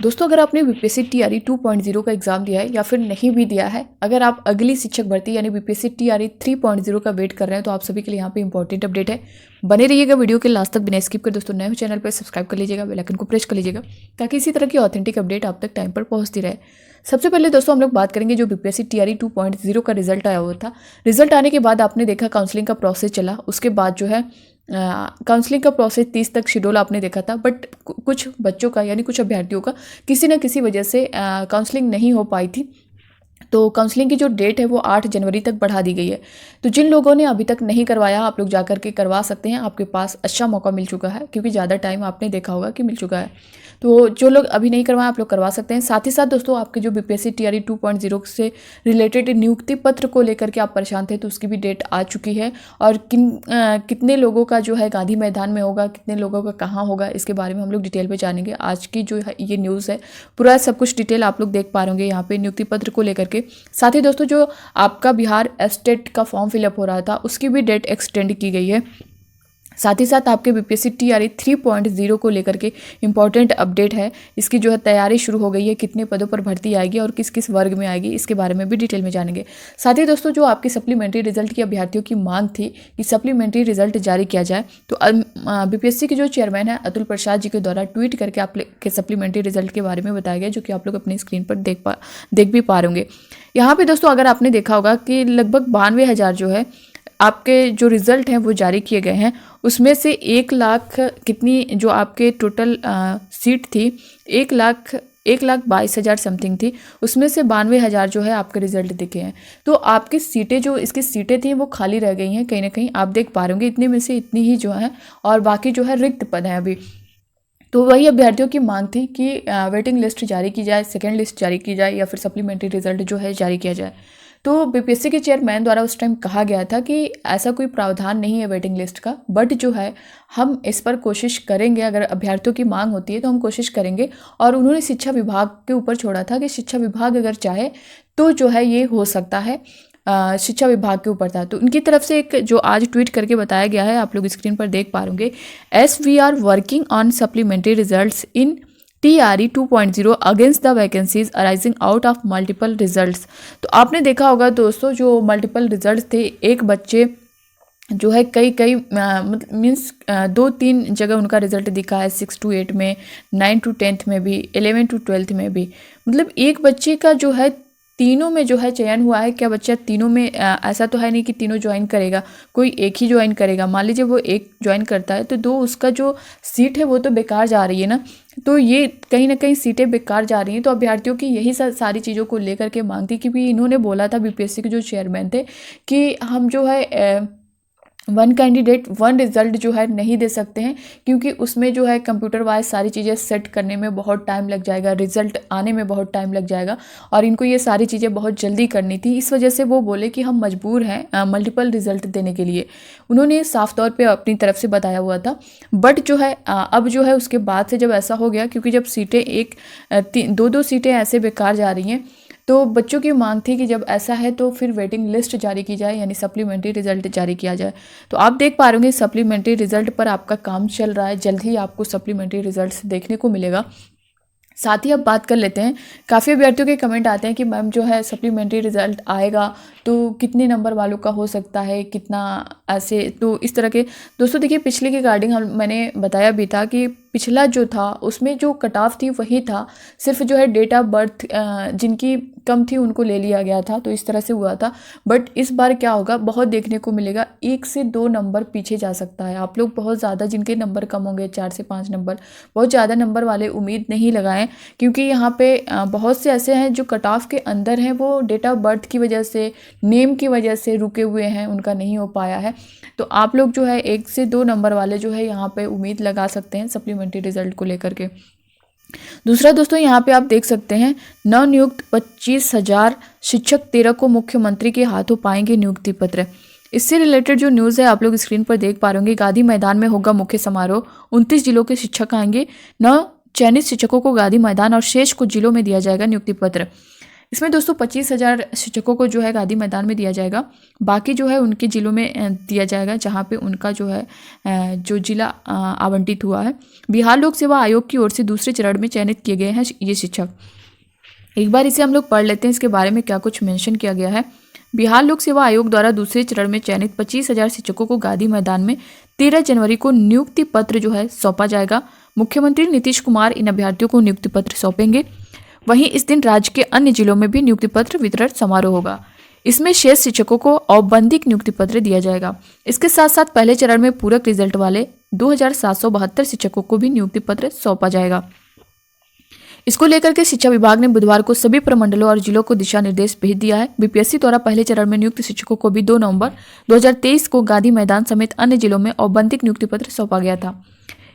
दोस्तों, अगर आपने बीपीएससी टीआरई 2.0 का एग्जाम दिया है या फिर नहीं भी दिया है, अगर आप अगली शिक्षक भर्ती यानी बीपीएससी टीआरई 3.0 का वेट कर रहे हैं तो आप सभी के लिए यहाँ पे इंपॉर्टेंट अपडेट है। बने रहिएगा वीडियो के लास्ट तक बिना स्किप कर। दोस्तों, नए चैनल पर सब्सक्राइब कर लीजिएगा, बेल आइकन को प्रेस कर लीजिएगा ताकि इसी तरह की ऑथेंटिक अपडेट आप तक टाइम पर पहुंचती रहे। सबसे पहले दोस्तों हम लोग बात करेंगे जो बीपीएससी टीआरई 2.0 का रिजल्ट आया हुआ था। रिजल्ट आने के बाद आपने देखा काउंसलिंग का प्रोसेस चला, उसके बाद जो है काउंसलिंग का प्रोसेस 30 तक शेड्यूल आपने देखा था, बट कुछ बच्चों का यानी कुछ अभ्यर्थियों का किसी न किसी वजह से काउंसलिंग नहीं हो पाई थी। तो काउंसलिंग की जो डेट है वो 8 जनवरी तक बढ़ा दी गई है। तो जिन लोगों ने अभी तक नहीं करवाया आप लोग जाकर के करवा सकते हैं, आपके पास अच्छा मौका मिल चुका है क्योंकि ज़्यादा टाइम आपने देखा होगा कि मिल चुका है। तो जो लोग अभी नहीं करवाएं आप लोग करवा सकते हैं। साथ ही साथ दोस्तों आपके जो बीपीएससी टीआरई 2.0 से रिलेटेड नियुक्ति पत्र को लेकर के आप परेशान थे तो उसकी भी डेट आ चुकी है। और कितने लोगों का जो है गांधी मैदान में होगा, कितने लोगों का कहाँ होगा, इसके बारे में हम लोग डिटेल में जानेंगे। आज की जो है ये न्यूज़ है, पूरा सब कुछ डिटेल आप लोग देख पा रहे होंगे यहाँ पे नियुक्ति पत्र को लेकर के। साथ ही दोस्तों जो आपका बिहार एस्टेट का फॉर्म फिलअप हो रहा था उसकी भी डेट एक्सटेंड की गई है। साथ ही साथ आपके बीपीएससी टीआरई 3.0 को लेकर के इंपॉर्टेंट अपडेट है। इसकी जो है तैयारी शुरू हो गई है, कितने पदों पर भर्ती आएगी और किस किस वर्ग में आएगी, इसके बारे में भी डिटेल में जानेंगे। साथ ही दोस्तों जो आपकी सप्लीमेंट्री रिजल्ट की अभ्यर्थियों की मांग थी कि सप्लीमेंट्री रिजल्ट जारी किया जाए, तो बीपीएससी के जो चेयरमैन है अतुल प्रसाद जी के द्वारा ट्वीट करके आपके सप्लीमेंट्री रिजल्ट के बारे में बताया गया, जो कि आप लोग अपनी स्क्रीन पर देख भी पा रहे होंगे। यहाँ पे दोस्तों अगर आपने देखा होगा कि लगभग 92,000 जो है आपके जो रिज़ल्ट हैं वो जारी किए गए हैं। उसमें से 1 लाख कितनी जो आपके टोटल सीट थी, 1,22,000 समथिंग थी, उसमें से 92,000 जो है आपके रिजल्ट दिखे हैं। तो आपकी सीटें जो इसकी सीटें थी वो खाली रह गई हैं कहीं ना कहीं, आप देख पा रहे होंगे इतने में से इतनी ही जो है और बाकी जो है रिक्त पद हैं अभी। तो वही अभ्यर्थियों की मांग थी कि वेटिंग लिस्ट जारी की जाए, सेकेंड लिस्ट जारी की जाए या फिर सप्लीमेंट्री रिजल्ट जो है जारी किया जाए। तो बीपीएससी के चेयरमैन द्वारा उस टाइम कहा गया था कि ऐसा कोई प्रावधान नहीं है वेटिंग लिस्ट का, बट जो है हम इस पर कोशिश करेंगे, अगर अभ्यर्थियों की मांग होती है तो हम कोशिश करेंगे। और उन्होंने शिक्षा विभाग के ऊपर छोड़ा था कि शिक्षा विभाग अगर चाहे तो जो है ये हो सकता है, शिक्षा विभाग के ऊपर था। तो उनकी तरफ से एक जो आज ट्वीट करके बताया गया है, आप लोग स्क्रीन पर देख पा होंगे, as we are working on supplementary results in TRE 2.0 against the vacancies arising out of multiple results. तो आपने देखा होगा दोस्तों जो मल्टीपल रिजल्ट्स थे, एक बच्चे जो है कई मीन्स 2-3 जगह उनका रिजल्ट दिखा है, 6 to 8 में, 9 to 10th में भी, 11 to 12th में भी। मतलब एक बच्चे का जो है तीनों में जो है चयन हुआ है। क्या बच्चा तीनों में, ऐसा तो है नहीं कि तीनों ज्वाइन करेगा, कोई एक ही ज्वाइन करेगा। मान लीजिए वो एक ज्वाइन करता है तो 2 उसका जो सीट है वो तो बेकार जा रही है ना। तो ये कहीं ना कहीं सीटें बेकार जा रही हैं। तो अभ्यर्थियों की यही सारी चीज़ों को लेकर के मांग थी कि इन्होंने बोला था बीपीएससी के जो चेयरमैन थे कि हम जो है 1 कैंडिडेट 1 रिज़ल्ट जो है नहीं दे सकते हैं, क्योंकि उसमें जो है कंप्यूटर वाइज सारी चीज़ें सेट करने में बहुत टाइम लग जाएगा, रिज़ल्ट आने में बहुत टाइम लग जाएगा और इनको ये सारी चीज़ें बहुत जल्दी करनी थी। इस वजह से वो बोले कि हम मजबूर हैं मल्टीपल रिज़ल्ट देने के लिए। उन्होंने साफ तौर पे अपनी तरफ से बताया हुआ था। बट जो है अब जो है उसके बाद से जब ऐसा हो गया, क्योंकि जब सीटें 2-2 सीटें ऐसे बेकार जा रही हैं, तो बच्चों की मांग थी कि जब ऐसा है तो फिर वेटिंग लिस्ट जारी की जाए, यानी सप्लीमेंट्री रिजल्ट जारी किया जाए। तो आप देख पा रहे होंगे सप्लीमेंट्री रिजल्ट पर आपका काम चल रहा है, जल्द ही आपको सप्लीमेंट्री रिजल्ट्स देखने को मिलेगा। साथ ही अब बात कर लेते हैं, काफ़ी अभ्यर्थियों के कमेंट आते हैं कि मैम जो है सप्लीमेंट्री रिजल्ट आएगा तो कितने नंबर वालों का हो सकता है, कितना ऐसे। तो इस तरह के दोस्तों देखिए, पिछले के रिगार्डिंग मैंने बताया भी था कि पिछला जो था उसमें जो कट ऑफ थी वही था, सिर्फ जो है डेट ऑफ बर्थ जिनकी कम थी उनको ले लिया गया था, तो इस तरह से हुआ था। बट इस बार क्या होगा, बहुत देखने को मिलेगा, 1 से 2 नंबर पीछे जा सकता है। आप लोग बहुत ज़्यादा जिनके नंबर कम होंगे, 4 से 5 नंबर, बहुत ज़्यादा नंबर वाले उम्मीद नहीं लगाएं, क्योंकि यहाँ पे बहुत से ऐसे हैं जो कट ऑफ के अंदर हैं, वो डेट ऑफ बर्थ की वजह से, नेम की वजह से रुके हुए हैं, उनका नहीं हो पाया है। तो आप लोग जो है 1 से 2 नंबर वाले जो है यहाँ पे उम्मीद लगा सकते हैं सप्लीमेंट्री रिजल्ट को लेकर के। दूसरा दोस्तों यहाँ पे आप देख सकते हैं, नवनियुक्त 25,000 शिक्षक 13 को मुख्यमंत्री के हाथों पाएंगे नियुक्ति पत्र। इससे रिलेटेड जो न्यूज़ है आप लोग स्क्रीन पर देख पा रहे होंगे, गांधी मैदान में होगा मुख्य समारोह, 29 जिलों के शिक्षक आएंगे, 9 चयनित शिक्षकों को गांधी मैदान और शेष कुछ जिलों में दिया जाएगा नियुक्ति पत्र। इसमें दोस्तों 25,000 शिक्षकों को जो है गांधी मैदान में दिया जाएगा। बाकी जो है उनके जिलों में दिया जाएगा जहां पे उनका जो है जो जिला आवंटित हुआ है। बिहार लोक सेवा आयोग की ओर से दूसरे चरण में चयनित किए गए हैं ये शिक्षक। एक बार इसे हम लोग पढ़ लेते हैं, इसके बारे में क्या कुछ मेंशन किया गया है। बिहार लोक सेवा आयोग द्वारा दूसरे चरण में चयनित 25,000 शिक्षकों को गांधी मैदान में 13 जनवरी को नियुक्ति पत्र जो है सौंपा जाएगा। मुख्यमंत्री नीतीश कुमार इन अभ्यर्थियों को नियुक्ति पत्र सौंपेंगे। वहीं इस दिन राज्य के अन्य जिलों में भी नियुक्ति पत्र वितरण समारोह होगा। इसमें शेष शिक्षकों को औपबंधिक नियुक्ति पत्र दिया जाएगा। इसके साथ साथ पहले चरण में पूरक रिजल्ट वाले 2,772 शिक्षकों को भी नियुक्ति पत्र सौंपा जाएगा। इसको लेकर के शिक्षा विभाग ने बुधवार को सभी प्रमंडलों और जिलों को दिशा निर्देश भेज दिया है। बीपीएससी द्वारा पहले चरण में नियुक्त शिक्षकों को भी 2 नवंबर 2023 को गांधी मैदान समेत अन्य जिलों में औपबंधिक नियुक्ति पत्र सौंपा गया था।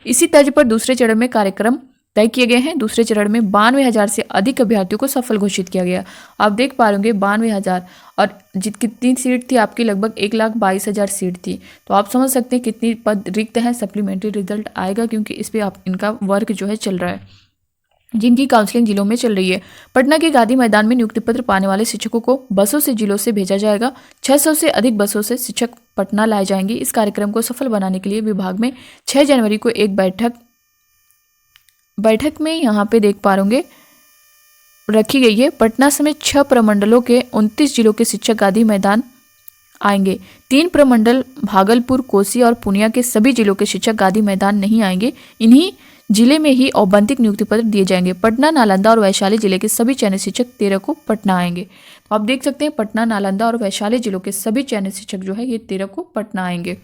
इसी तर्ज पर दूसरे चरण में कार्यक्रम तय किए गए हैं। दूसरे चरण में 92,000 से अधिक अभ्यर्थियों को सफल घोषित किया गया। आप देख पा रहे 92,000 और कितनी सीट थी आपकी, लगभग 1,22,000 सीट थी। तो आप समझ सकते हैं कितनी पद रिक्त हैं। सप्लीमेंट्री रिजल्ट आएगा क्योंकि इस पर इनका वर्क जो है चल रहा है, जिनकी काउंसलिंग जिलों में चल रही है। पटना के गांधी मैदान में नियुक्ति पत्र पाने वाले शिक्षकों को बसों से जिलों से भेजा जाएगा। 600 से अधिक बसों से शिक्षक पटना लाए जाएंगे। इस कार्यक्रम को सफल बनाने के लिए विभाग में 6 जनवरी को एक बैठक में यहाँ पे देख पा रहे रखी गई है। पटना समेत 6 प्रमंडलों के 29 जिलों के शिक्षक गांधी मैदान आएंगे। 3 प्रमंडल भागलपुर, कोसी और पूर्णिया के सभी जिलों के शिक्षक गांधी मैदान नहीं आएंगे। इन्हीं जिले में ही औपबंधिक नियुक्ति पत्र दिए जाएंगे। पटना, नालंदा और वैशाली जिले के सभी चयनित शिक्षक 13 को पटना आएंगे। तो आप देख सकते हैं पटना, नालंदा और वैशाली जिलों के सभी चयनित शिक्षक जो है ये 13 को पटना आएंगे।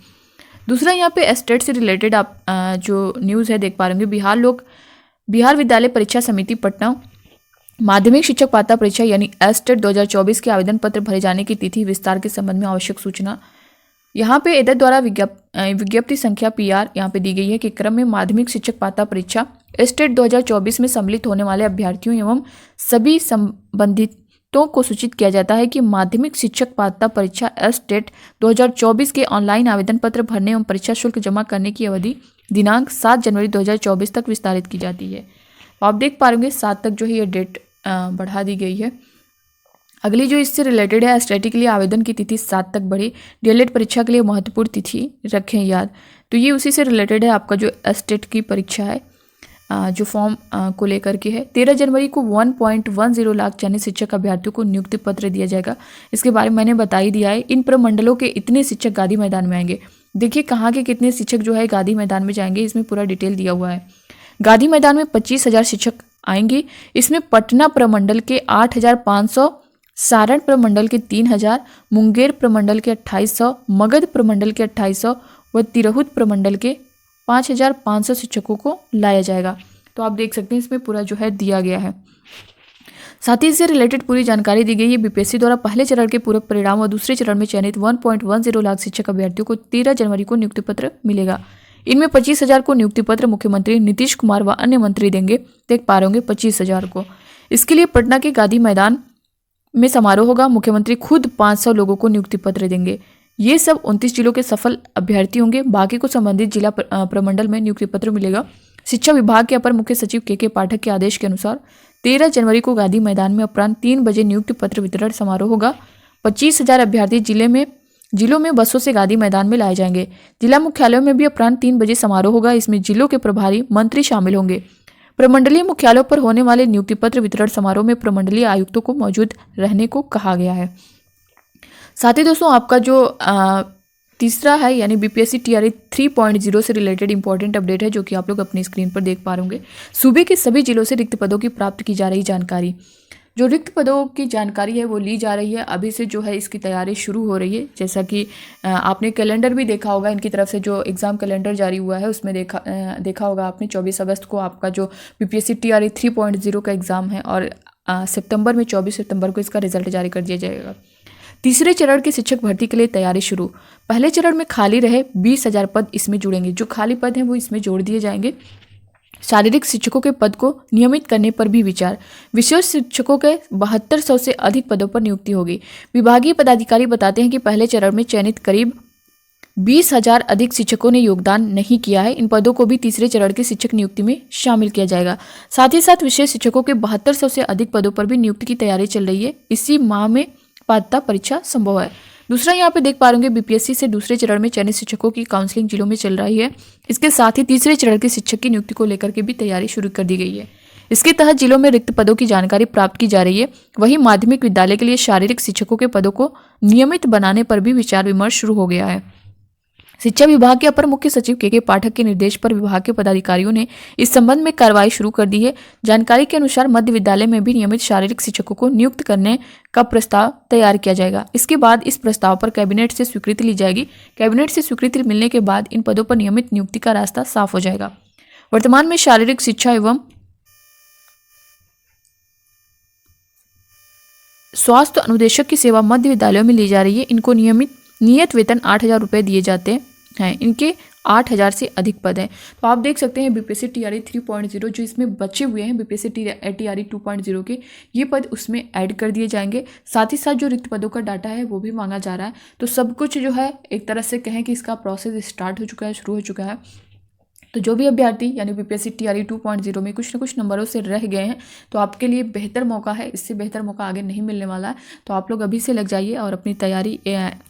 दूसरा यहाँ पे एस्टेट से रिलेटेड आप जो न्यूज़ है देख पा रहे होंगे। बिहार विद्यालय परीक्षा समिति पटना माध्यमिक शिक्षक पात्रता परीक्षा यानी एस्टेट 2024 के आवेदन पत्र भरे जाने की तिथि विस्तार के संबंध में आवश्यक सूचना यहाँ पे एडर द्वारा विज्ञप्ति संख्या PR यहाँ पे दी गई है कि क्रम में माध्यमिक शिक्षक पात्रता परीक्षा एस्टेट 2024 में सम्मिलित होने वाले अभ्यर्थियों एवं सभी संबंधितों को सूचित किया जाता है कि माध्यमिक शिक्षक पात्रता परीक्षा एस्टेट 2024 के ऑनलाइन आवेदन पत्र भरने एवं परीक्षा शुल्क जमा करने की अवधि दिनांक 7 जनवरी 2024 तक विस्तारित की जाती है। आप देख पा रहे 7 तक जो है ये डेट बढ़ा दी गई है। अगली जो इससे रिलेटेड है, एस्टेट के लिए आवेदन की तिथि 7 तक बढ़ी। डीएलएड परीक्षा के लिए महत्वपूर्ण तिथि रखें याद। तो ये उसी से रिलेटेड है आपका जो एस्टेट की परीक्षा है जो फॉर्म को लेकर के है। 13 जनवरी को 1.10 लाख चयनित शिक्षक अभ्यर्थियों को नियुक्ति पत्र दिया जाएगा। इसके बारे में मैंने बता ही दिया है। इन प्रमंडलों के इतने शिक्षक गांधी मैदान में आएंगे। देखिए कहाँ के कितने शिक्षक जो है गांधी मैदान में जाएंगे, इसमें पूरा डिटेल दिया हुआ है। गांधी मैदान में 25,000 शिक्षक आएंगे। इसमें पटना प्रमंडल के 8,500, सारण प्रमंडल के 3,000, मुंगेर प्रमंडल के 2,800, मगध प्रमंडल के 2,800 व तिरहुत प्रमंडल के 5,500 शिक्षकों को लाया जाएगा। तो आप देख सकते हैं इसमें पूरा जो है दिया गया है। साथ ही इससे रिलेटेड पूरी जानकारी दी गई है। बीपीएससी द्वारा पहले चरण के पूरक परिणाम और दूसरे चरण में चयनित 1.10 लाख शिक्षक अभ्यर्थियों को 13 जनवरी को नियुक्ति पत्र मिलेगा। इनमें 25,000 को नियुक्ति पत्र मुख्यमंत्री नीतीश कुमार व अन्य मंत्री देंगे। देख पा रहे होंगे 25,000 को। इसके लिए पटना के गांधी मैदान में समारोह होगा। मुख्यमंत्री खुद 500 लोगों को नियुक्ति पत्र देंगे। ये सब 29 जिलों के सफल अभ्यर्थी होंगे। बाकी को संबंधित जिला प्रमंडल में नियुक्ति पत्र मिलेगा। शिक्षा विभाग के अपर मुख्य सचिव के पाठक के आदेश के अनुसार 13 जनवरी को गांधी मैदान में अपराह्न 3 बजे नियुक्ति पत्र वितरण समारोह होगा। 25,000 अभ्यर्थी जिलों में बसों से गांधी मैदान में लाए जाएंगे। जिला मुख्यालयों में भी अपराह्न 3 बजे समारोह होगा। इसमें जिलों के प्रभारी मंत्री शामिल होंगे। प्रमंडलीय मुख्यालयों पर होने वाले नियुक्ति पत्र वितरण समारोह में प्रमंडलीय आयुक्तों को मौजूद रहने को कहा गया है। साथ ही दोस्तों आपका जो तीसरा है यानी बीपीएससी टीआरई 3.0 से रिलेटेड इंपॉर्टेंट अपडेट है जो कि आप लोग अपनी स्क्रीन पर देख पा रहे होंगे। सूबे के सभी जिलों से रिक्त पदों की प्राप्त की जा रही जानकारी। जो रिक्त पदों की जानकारी है वो ली जा रही है। अभी से जो है इसकी तैयारी शुरू हो रही है। जैसा कि आपने कैलेंडर भी देखा होगा, इनकी तरफ से जो एग्ज़ाम कैलेंडर जारी हुआ है उसमें देखा होगा आपने 24 अगस्त को आपका जो बीपीएससी टीआरई 3.0 का एग्ज़ाम है और सितंबर में 24 सितंबर को इसका रिजल्ट जारी कर दिया जाएगा। तीसरे चरण के शिक्षक भर्ती के लिए तैयारी शुरू। पहले चरण में खाली रहे 20,000 पद इसमें जुड़ेंगे। जो खाली पद हैं वो इसमें जोड़ दिए जाएंगे। शारीरिक शिक्षकों के पद को नियमित करने पर भी विचार। विशेष शिक्षकों के 7200 से अधिक पदों पर नियुक्ति होगी। विभागीय पदाधिकारी बताते हैं कि पहले चरण में चयनित करीब 20,000 अधिक शिक्षकों ने योगदान नहीं किया है। इन पदों को भी तीसरे चरण की शिक्षक नियुक्ति में शामिल किया जाएगा। साथ ही साथ विशेष शिक्षकों के 7200 से अधिक पदों पर भी नियुक्ति की तैयारी चल रही है। इसी माह में पात्रता परीक्षा संभव है। दूसरा यहाँ पे देख पा रहे होंगे बीपीएससी से दूसरे चरण में चयनित शिक्षकों की काउंसलिंग जिलों में चल रही है। इसके साथ ही तीसरे चरण के शिक्षक की नियुक्ति को लेकर के भी तैयारी शुरू कर दी गई है। इसके तहत जिलों में रिक्त पदों की जानकारी प्राप्त की जा रही है। वहीं माध्यमिक विद्यालय के लिए शारीरिक शिक्षकों के पदों को नियमित बनाने पर भी विचार विमर्श शुरू हो गया है। शिक्षा विभाग के अपर मुख्य सचिव के पाठक के निर्देश पर विभाग के पदाधिकारियों ने इस संबंध में कार्रवाई शुरू कर दी है। जानकारी के अनुसार मध्य विद्यालय में भी नियमित शारीरिक शिक्षकों को नियुक्त करने का प्रस्ताव तैयार किया जाएगा। इसके बाद इस प्रस्ताव पर कैबिनेट से स्वीकृति ली जाएगी। कैबिनेट से स्वीकृति मिलने के बाद इन पदों पर नियमित नियुक्ति का रास्ता साफ हो जाएगा। वर्तमान में शारीरिक शिक्षा एवं स्वास्थ्य अनुदेशक की सेवा मध्य विद्यालयों में ली जा रही है। इनको नियत वेतन 8,000 रुपये दिए जाते हैं। इनके 8,000 से अधिक पद हैं। तो आप देख सकते हैं बीपीएससी टीआरई 3.0 जो इसमें बचे हुए हैं बीपीएससी टीआरई 2.0 के, ये पद उसमें ऐड कर दिए जाएंगे। साथ ही साथ जो रिक्त पदों का डाटा है वो भी मांगा जा रहा है। तो सब कुछ जो है एक तरह से कहें कि इसका प्रोसेस स्टार्ट हो चुका है, शुरू हो चुका है। तो जो भी अभ्यर्थी यानी बीपीएससी टीआरई 2.0 में कुछ न कुछ नंबरों से रह गए हैं तो आपके लिए बेहतर मौका है। इससे बेहतर मौका आगे नहीं मिलने वाला है। तो आप लोग अभी से लग जाइए और अपनी तैयारी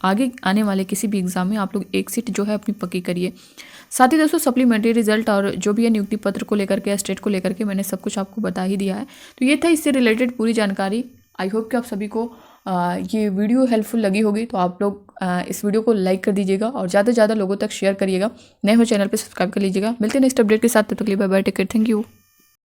आगे आने वाले किसी भी एग्जाम में आप लोग एक सीट जो है अपनी पक्की करिए। साथ ही दोस्तों सप्लीमेंट्री रिजल्ट और जो भी है नियुक्ति पत्र को लेकर के, स्टेट को लेकर के मैंने सब कुछ आपको बता ही दिया है। तो ये था इससे रिलेटेड पूरी जानकारी। आई होप कि आप सभी को ये वीडियो हेल्पफुल लगी होगी। तो आप लोग इस वीडियो को लाइक कर दीजिएगा और ज़्यादा से ज़्यादा लोगों तक शेयर करिएगा। नए हो चैनल पे सब्सक्राइब कर लीजिएगा। मिलते हैं नेक्स्ट अपडेट के साथ। तब तक के लिए bye bye, take care, thank you.